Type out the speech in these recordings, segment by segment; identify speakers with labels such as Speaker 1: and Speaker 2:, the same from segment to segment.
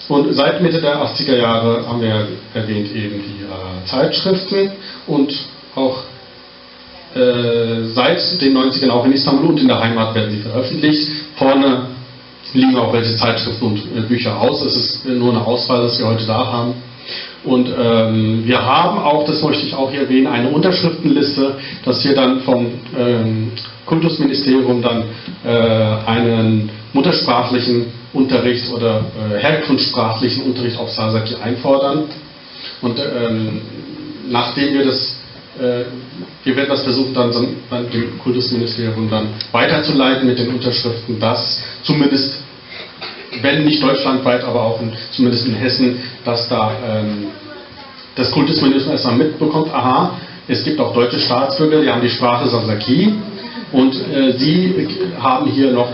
Speaker 1: Und seit Mitte der 80er Jahre haben wir erwähnt eben die Zeitschriften und auch seit den 90ern auch in Istanbul und in der Heimat werden sie veröffentlicht. Vorne liegen auch welche Zeitschriften und Bücher aus. Es ist nur eine Auswahl, das wir heute da haben. Und wir haben auch, das möchte ich auch hier erwähnen, eine Unterschriftenliste, dass wir dann vom Kultusministerium dann einen muttersprachlichen Unterricht oder herkunftssprachlichen Unterricht auf Sasaki einfordern. Und nachdem wir das, wir werden das versuchen, dann dem Kultusministerium dann weiterzuleiten mit den Unterschriften, dass zumindest, wenn nicht deutschlandweit, aber auch zumindest in Hessen, dass da das Kultusministerium erstmal mitbekommt, aha, es gibt auch deutsche Staatsbürger, die haben die Sprache Sasaki und sie haben hier noch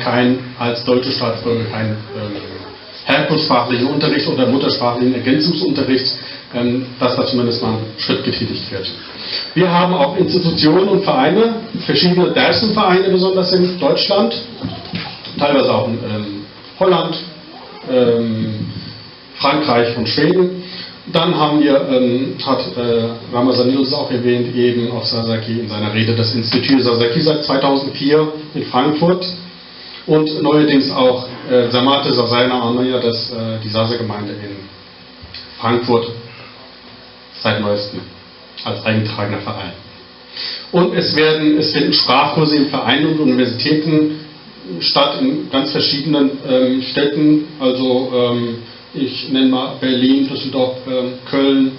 Speaker 1: als deutsche Staatsbürger keinen herkunftssprachlichen Unterricht oder muttersprachlichen Ergänzungsunterricht, dass da zumindest mal ein Schritt getätigt wird. Wir haben auch Institutionen und Vereine, verschiedene Dersenvereine, besonders in Deutschland, teilweise auch in Holland, Frankreich und Schweden. Dann haben wir, hat Ramazan Yıldız auch erwähnt, eben auf Sasaki in seiner Rede das Institut Sasaki seit 2004 in Frankfurt und neuerdings auch Samate Sazayna Almanya, die Sasa-Gemeinde in Frankfurt seit neuestem als eingetragener Verein. Und es finden Sprachkurse in Vereinen und Universitäten statt in ganz verschiedenen Städten, also ich nenne mal Berlin, Düsseldorf, Köln,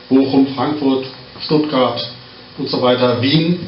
Speaker 1: Bochum, Frankfurt, Stuttgart und so weiter, Wien.